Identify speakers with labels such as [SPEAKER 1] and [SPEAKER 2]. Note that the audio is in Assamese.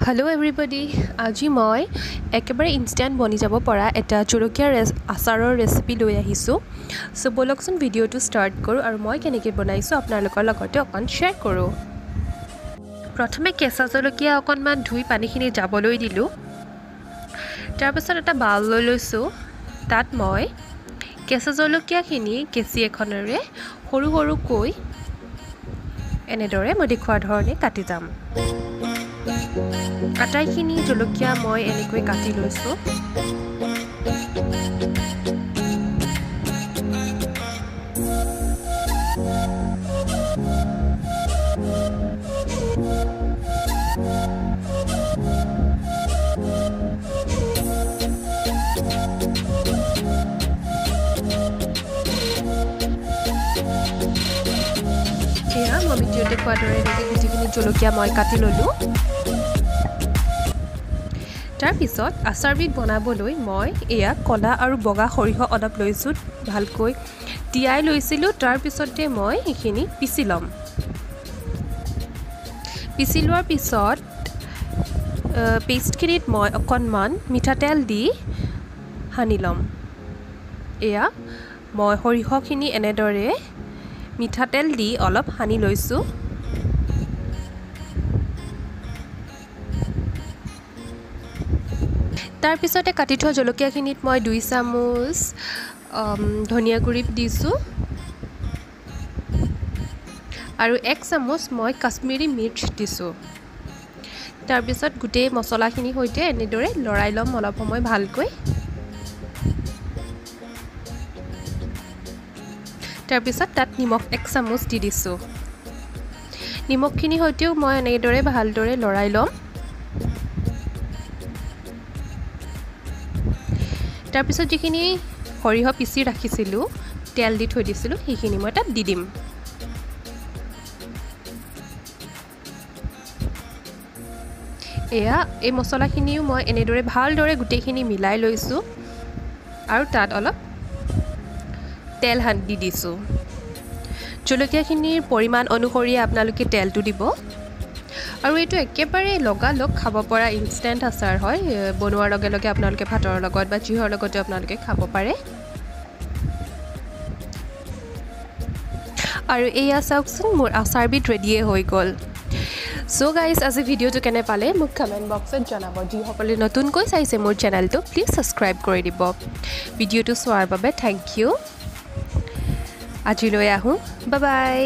[SPEAKER 1] Hello everybody, আজি মই একেবাৰে ইনষ্টেন্ট বনি যাব পৰা এটা জলকীয়া আচাৰৰ ৰেচিপি লৈ আহিছো। সো বলকচোন ভিডিওটো ষ্টাৰ্ট কৰো আৰু মই কেনেকৈ বনাইছো আপোনালোকৰ লগতে অকন শেয়াৰ কৰো। প্ৰথমে কেঁচা জলকীয়া অকনমান ধুই পানীখিনি যাবলৈ দিলো। তাৰ পিছত এটা বাউল লৈ লৈছো। তাত মই কেঁচা জলকীয়াখিনি কেঁচি এখনেৰে সৰু সৰুকৈ এনেদৰে মই দেখুৱা ধৰণে কাটি যাম। আটাইখিনি জলকীয়া মই এনেকৈ কাটি লৈছো। এয়া মই ভিডিঅ'তে কোৱা দৰে গোটেইখিনি জলকীয়া মই কাটি ললো। তাৰ পিছত আচাৰবিধ বনাবলৈ মই এয়া কলা আৰু বগা সৰিয়হ অলপ লৈছো, ভালকৈ তিয়াই লৈছিলো। তাৰ পিছতে মই এইখিনি পিছি লম। পিছি লোৱাৰ পিছত পেষ্টখিনিত মই অকণমান মিঠাতেল দি সানি লম। এয়া মই সৰিয়হখিনি এনেদৰে মিঠাতেল দি অলপ সানি লৈছো। তাৰ পিছতে কাটি থোৱা জলকীয়াখিনিত মই 2 চামুচ ধনিয়া গুড়ি দিছো আৰু 1 চামুচ মই কাশ্মীৰী মিৰ্চ দিছো। তাৰ পিছত গোটেই মছলাখিনি হৈতে এনেদৰে লৰাই লম অলপ সময় ভালকৈ। তাৰ পিছত তাত নিমখ 1 চামুচ দি দিছো। নিমখখিনি হৈতেও মই এনেদৰে ভালদৰে লৰাই লম। তাৰ পিছত যিখিনি সৰিয়হ পিছি ৰাখিছিলো, তেল দি থৈ দিছিলো, সেইখিনি মই তাত দি দিম। এয়া এই মছলাখিনিও মই এনেদৰে ভালদৰে গোটেইখিনি মিলাই লৈছো আৰু তাত অলপ তেল দি দিছো। জলকীয়াখিনিৰ পৰিমাণ অনুসৰি আপোনালোকে তেলটো দিব। আৰু এইটো একেবাৰে লগালগ খাব পৰা ইনষ্টেন্ট আচাৰ হয়। বনোৱাৰ লগে লগে আপোনালোকে ভাতৰ লগত বা জিহৰ লগতে আপোনালোকে খাব পাৰে। আৰু এইয়া চাওকচোন মোৰ আচাৰবিধ ৰেডিয়ে হৈ গ'ল। সো গাইজ, আজি ভিডিওটো কেনে পালে মোক কমেণ্ট বক্সত জনাব। যিসকলে নতুনকৈ চাইছে মোৰ চেনেলটো প্লিজ সাবস্ক্ৰাইব কৰি দিব। ভিডিওটো চোৱাৰ বাবে থেংক ইউ। আজিলৈ আহোঁ, বাই বাই।